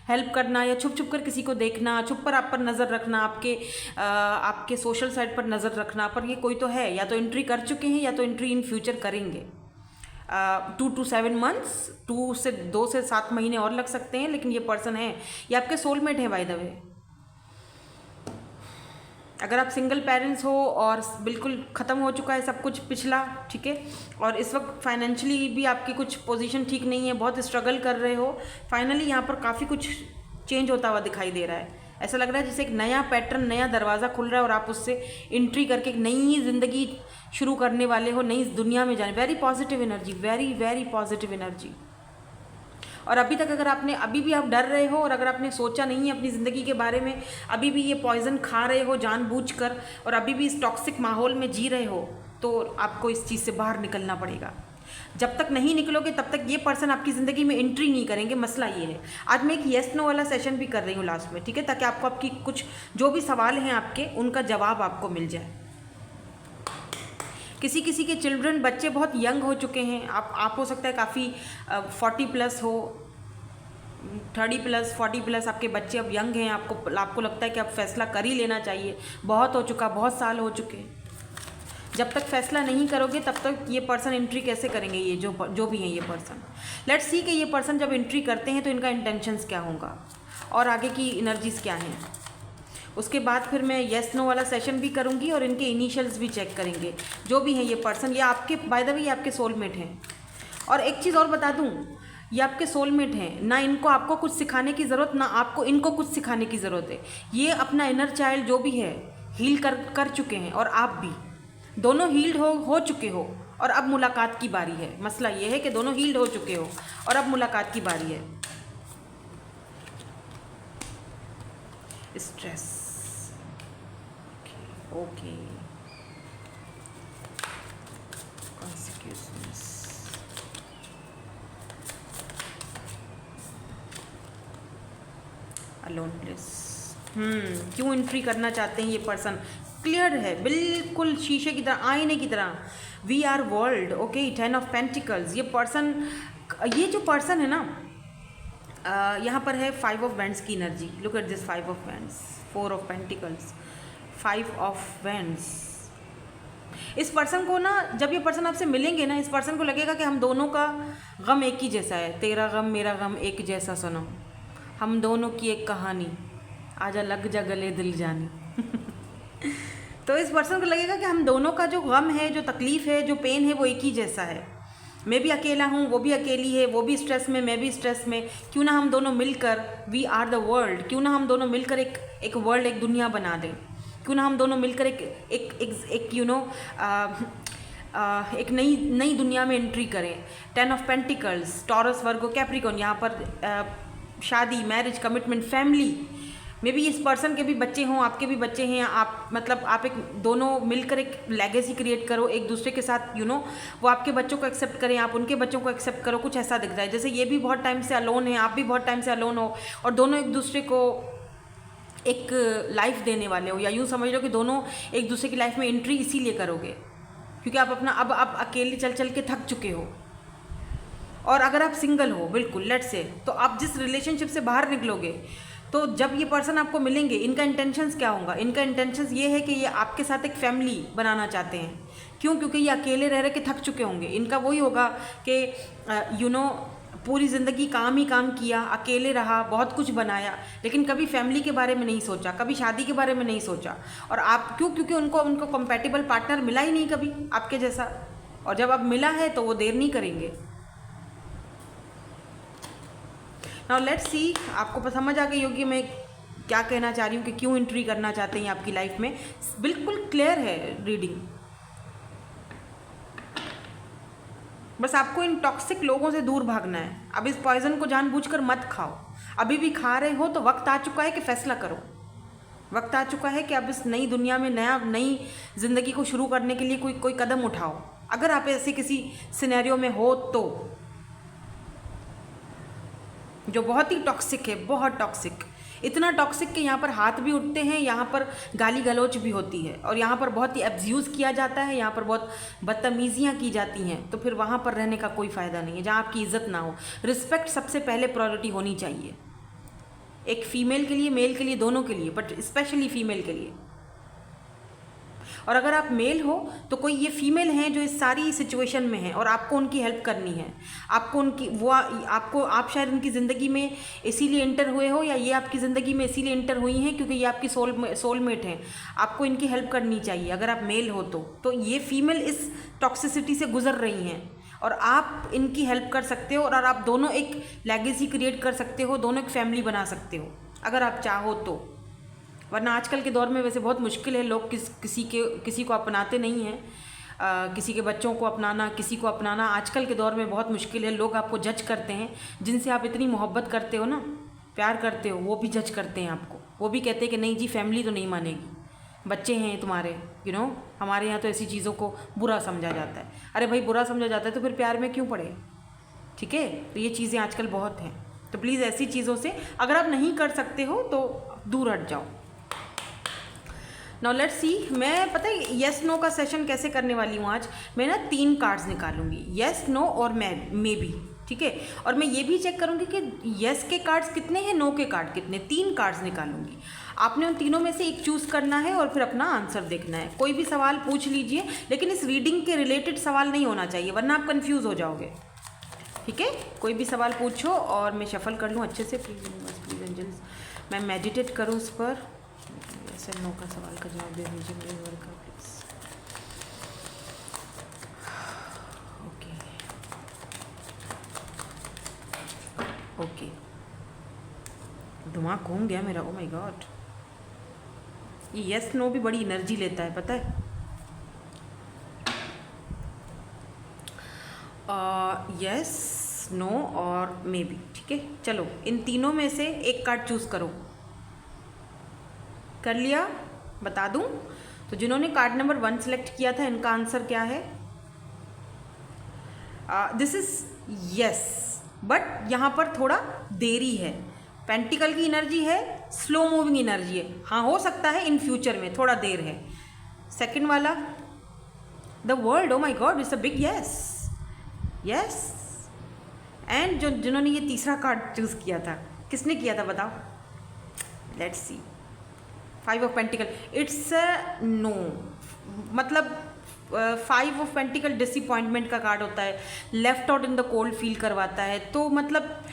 हेल्प करना, या छुप कर किसी को देखना, छुप कर आप पर नज़र रखना, आपके सोशल साइड पर नज़र रखना। पर ये कोई तो है, या तो एंट्री कर चुके हैं या तो एंट्री इन फ्यूचर करेंगे। 2 to 7 months, 2 से 7 महीने और लग सकते हैं, लेकिन ये पर्सन है, ये आपके सोलमेट है बाय द वे। अगर आप सिंगल पेरेंट्स हो और बिल्कुल ख़त्म हो चुका है सब कुछ पिछला, ठीक है, और इस वक्त फाइनेंशियली भी आपकी कुछ पोजीशन ठीक नहीं है, बहुत स्ट्रगल कर रहे हो, फाइनली यहाँ पर काफ़ी कुछ चेंज होता हुआ दिखाई दे रहा है। ऐसा लग रहा है जैसे एक नया पैटर्न, नया दरवाज़ा खुल रहा है और आप उससे एंट्री करके एक नई ज़िंदगी शुरू करने वाले हो, नई दुनिया में जाने। Very positive energy, very very positive energy. और अभी तक अगर अभी भी आप डर रहे हो और अगर आपने सोचा नहीं है अपनी ज़िंदगी के बारे में, अभी भी ये पॉइजन खा रहे हो जानबूझकर और अभी भी इस टॉक्सिक माहौल में जी रहे हो, तो आपको इस चीज़ से बाहर निकलना पड़ेगा। जब तक नहीं निकलोगे तब तक ये पर्सन आपकी ज़िंदगी में एंट्री नहीं करेंगे। मसला ये है, आज मैं एक येस नो वाला सेशन भी कर रही हूँ लास्ट में, ठीक है, ताकि आपको आपकी कुछ जो भी सवाल हैं आपके, उनका जवाब आपको मिल जाए। किसी किसी के चिल्ड्रन, बच्चे बहुत यंग हो चुके हैं, आप हो सकता है काफ़ी 40+ हो, 30+, 40+ आपके बच्चे अब यंग हैं, आपको लगता है कि अब फैसला कर ही लेना चाहिए, बहुत हो चुका, बहुत साल हो चुके। जब तक फैसला नहीं करोगे तब तक ये पर्सन एंट्री कैसे करेंगे, ये जो भी हैं ये पर्सन। लेट्स सी कि ये पर्सन जब एंट्री करते हैं तो इनका इंटेंशंस क्या होगा और आगे की एनर्जीज़ क्या हैं। उसके बाद फिर मैं येस नो वाला सेशन भी करूँगी और इनके इनिशियल्स भी चेक करेंगे। जो भी हैं ये पर्सन, ये आपके बाय द वे ये आपके सोलमेट हैं। और एक चीज़ और बता दूँ, ये आपके सोलमेट हैं, ना इनको आपको कुछ सिखाने की ज़रूरत, ना आपको इनको कुछ सिखाने की ज़रूरत है। ये अपना इनर चाइल्ड जो भी है हील कर चुके हैं, और आप भी दोनों हील्ड हो चुके हो, और अब मुलाकात की बारी है। मसला ये है कि दोनों हील्ड हो चुके हो और अब मुलाकात की बारी है। Stress, okay, consequences, aloneness. क्यों एंट्री करना चाहते हैं ये पर्सन? क्लियर है, बिल्कुल शीशे की तरह, आईने की तरह। We are world, okay, 10 of pentacles. ये जो पर्सन है ना, यहाँ पर है 5 ऑफ वैंड्स की energy. Look at this 5 of wands, 4 of pentacles, 5 of wands. इस पर्सन को ना, जब ये पर्सन आपसे मिलेंगे ना, इस पर्सन को लगेगा कि हम दोनों का गम एक ही जैसा है। तेरा गम मेरा गम एक जैसा सनम, हम दोनों की एक कहानी, आजा लग जा गले दिल जानी। तो इस पर्सन को लगेगा कि हम दोनों का जो गम है, जो तकलीफ़ है, जो पेन है, वो एक ही जैसा है। मैं भी अकेला हूँ, वो भी अकेली है, वो भी स्ट्रेस में, मैं भी स्ट्रेस में। क्यों ना हम दोनों मिलकर, वी आर द वर्ल्ड, क्यों ना हम दोनों मिलकर एक वर्ल्ड, एक दुनिया बना दें। क्यों ना हम दोनों मिलकर एक यू नो एक नई दुनिया में एंट्री करें। 10 of pentacles, taurus, Virgo, Capricorn. यहाँ पर शादी, marriage, commitment, family. May be इस पर्सन के भी बच्चे हों, आपके भी बच्चे हैं, आप एक दोनों मिलकर एक लेगेसी क्रिएट करो एक दूसरे के साथ, वो आपके बच्चों को एक्सेप्ट करें, आप उनके बच्चों को एक्सेप्ट करो। कुछ ऐसा दिख रहा है जैसे ये भी बहुत टाइम से अलोन है, आप भी बहुत टाइम से अलोन हो, और दोनों एक दूसरे को एक लाइफ देने वाले हो, या यूँ समझ लो कि दोनों एक दूसरे की लाइफ में एंट्री इसीलिए करोगे क्योंकि अब अकेले चल के थक चुके हो। और अगर आप सिंगल हो, बिल्कुल लेट्स से, तो आप जिस रिलेशनशिप से बाहर निकलोगे, तो जब ये पर्सन आपको मिलेंगे, इनका इंटेंशंस क्या होगा? इनका इंटेंशंस ये है कि ये आपके साथ एक फैमिली बनाना चाहते हैं। क्यों? क्योंकि ये अकेले रह के थक चुके होंगे। इनका वही होगा कि पूरी ज़िंदगी काम ही काम किया, अकेले रहा, बहुत कुछ बनाया, लेकिन कभी फैमिली के बारे में नहीं सोचा, कभी शादी के बारे में नहीं सोचा। और आप क्योंकि उनको कंपैटिबल पार्टनर मिला ही नहीं कभी आपके जैसा, और जब अब मिला है तो वो देर नहीं करेंगे। नाउ लेट्स सी, आपको समझ आ गई होगी मैं क्या कहना चाह रही हूँ कि क्यों एंट्री करना चाहते हैं आपकी लाइफ में। बिल्कुल क्लियर है रीडिंग। बस आपको इन टॉक्सिक लोगों से दूर भागना है। अब इस पॉइजन को जानबूझकर मत खाओ। अभी भी खा रहे हो तो वक्त आ चुका है कि फैसला करो। वक्त आ चुका है कि अब इस नई दुनिया में नई ज़िंदगी को शुरू करने के लिए कोई कदम उठाओ। अगर आप ऐसे किसी सिनेरियो में हो तो, जो बहुत ही टॉक्सिक है, बहुत टॉक्सिक। इतना टॉक्सिक कि यहाँ पर हाथ भी उठते हैं, यहाँ पर गाली गलौच भी होती है, और यहाँ पर बहुत ही एब्यूज़ किया जाता है, यहाँ पर बहुत बदतमीज़ियाँ की जाती हैं। तो फिर वहाँ पर रहने का कोई फ़ायदा नहीं है जहाँ आपकी इज़्ज़त ना हो। रिस्पेक्ट सबसे पहले प्रायोरिटी होनी चाहिए, एक फ़ीमेल के लिए, मेल के लिए, दोनों के लिए, बट स्पेशली फ़ीमेल के लिए। और अगर आप मेल हो तो कोई ये फीमेल हैं जो इस सारी सिचुएशन में हैं और आपको उनकी हेल्प करनी है, आपको उनकी आप शायद उनकी ज़िंदगी में इसीलिए इंटर हुए हो, या ये आपकी ज़िंदगी में इसीलिए इंटर हुई हैं क्योंकि ये आपकी सोलमेट हैं। आपको इनकी हेल्प करनी चाहिए अगर आप मेल हो तो ये फीमेल इस टॉक्सिसिटी से गुजर रही हैं और आप इनकी हेल्प कर सकते हो, और आप दोनों एक लेगेसी क्रिएट कर सकते हो, दोनों एक फैमिली बना सकते हो अगर आप चाहो तो। वरना आजकल के दौर में वैसे बहुत मुश्किल है, लोग किसी को अपनाते नहीं हैं। किसी के बच्चों को अपनाना, किसी को अपनाना आजकल के दौर में बहुत मुश्किल है। लोग आपको जज करते हैं, जिनसे आप इतनी मोहब्बत करते हो ना, प्यार करते हो, वो भी जज करते हैं आपको। वो भी कहते हैं कि नहीं जी, फैमिली तो नहीं मानेगी, बच्चे हैं तुम्हारे, हमारे यहाँ तो ऐसी चीज़ों को बुरा समझा जाता है। अरे भाई, बुरा समझा जाता है तो फिर प्यार में क्यों पड़े? ठीक है, तो ये चीज़ें आजकल बहुत हैं। तो प्लीज़ ऐसी चीज़ों से अगर आप नहीं कर सकते हो तो दूर हट जाओ। नाउ लेट्स सी, मैं पता है येस नो का सेशन कैसे करने वाली हूँ आज। मैं ना 3 कार्ड्स निकालूंगी, येस नो और मे बी, ठीक है। और मैं ये भी चेक करूँगी कि येस के कार्ड्स कितने हैं, नो के कार्ड कितने। 3 कार्ड्स निकालूंगी, आपने उन तीनों में से एक चूज़ करना है और फिर अपना आंसर देखना है। कोई भी सवाल पूछ लीजिए, लेकिन इस रीडिंग के रिलेटेड सवाल नहीं होना चाहिए, वरना आप कन्फ्यूज़ हो जाओगे। ठीक है, कोई भी सवाल पूछो और मैं शफल कर लूँ अच्छे से। प्लीज़ एंजल्स, मैं मेडिटेट करूँ उस पर। येस नो का सवाल का जवाब दे दीजिए मेरे वर्क का प्लीज़। ओके, दिमाग घूम गया मेरा, ओ माय गॉड। ये येस नो भी बड़ी एनर्जी लेता है, पता है। येस नो और मे बी, ठीक है। चलो, इन तीनों में से एक कार्ड चूज़ करो। कर लिया? बता दूं? तो जिन्होंने कार्ड नंबर 1 सेलेक्ट किया था, इनका आंसर क्या है? दिस इज यस, बट यहाँ पर थोड़ा देरी है। पेंटिकल की एनर्जी है, स्लो मूविंग एनर्जी है। हाँ, हो सकता है इन फ्यूचर में, थोड़ा देर है। सेकंड वाला, the world, oh my God, it's a big yes, yes. And जिन्होंने ये तीसरा कार्ड चूज़ किया था, किसने किया था बताओ? Let's see, 5 of pentacle, it's no. मतलब 5 ऑफ पेंटिकल डिसअपॉइंटमेंट का कार्ड होता है, left out in the cold feel करवाता है। तो मतलब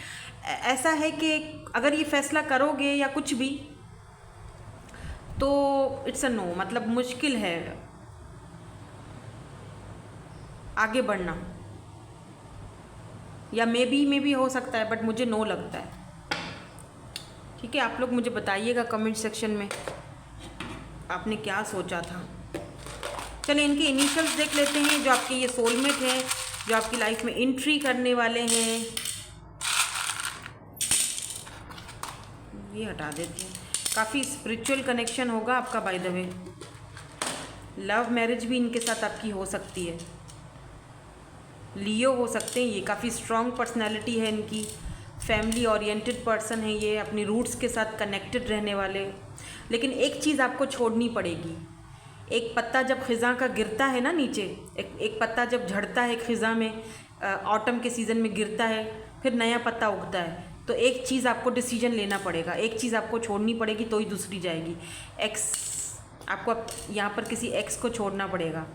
ऐसा है कि अगर ये फैसला करोगे या कुछ भी, तो इट्स अ नो, मतलब मुश्किल है आगे बढ़ना। या मे बी हो सकता है, बट मुझे नो लगता है। ठीक है, आप लोग मुझे बताइएगा कमेंट सेक्शन में आपने क्या सोचा था। चलिए, इनके इनिशियल्स देख लेते हैं, जो आपके ये सोलमेट हैं, जो आपकी लाइफ में एंट्री करने वाले हैं। ये हटा देते हैं। काफ़ी स्पिरिचुअल कनेक्शन होगा आपका, by the way. Love marriage भी इनके साथ आपकी हो सकती है। लियो हो सकते हैं ये, काफ़ी स्ट्रॉन्ग पर्सनैलिटी है इनकी, फैमिली ओरिएंटेड पर्सन है ये, अपनी रूट्स के साथ कनेक्टेड रहने वाले। लेकिन एक चीज़ आपको छोड़नी पड़ेगी। एक पत्ता जब ख़िज़ा का गिरता है ना नीचे, एक पत्ता जब झड़ता है ख़िज़ा में, ऑटम के सीज़न में गिरता है, फिर नया पत्ता उगता है, तो एक चीज़ आपको डिसीजन लेना पड़ेगा, एक चीज़ आपको छोड़नी पड़ेगी, तो ही दूसरी जाएगी। एक्स, आपको यहाँ पर किसी एक्स को छोड़ना पड़ेगा,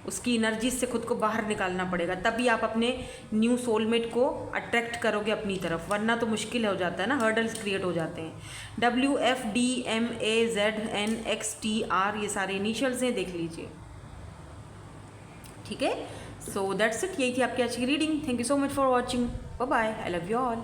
उसकी एनर्जी से खुद को बाहर निकालना पड़ेगा, तभी आप अपने न्यू सोलमेट को अट्रैक्ट करोगे अपनी तरफ। वरना तो मुश्किल हो जाता है ना, हर्डल्स क्रिएट हो जाते हैं। WFDMAZNXTR, ये सारे इनिशियल्स हैं, देख लीजिए। ठीक है, सो दैट्स इट, यही थी आपकी आज की reading. Thank you so much for watching, bye bye, I love you all.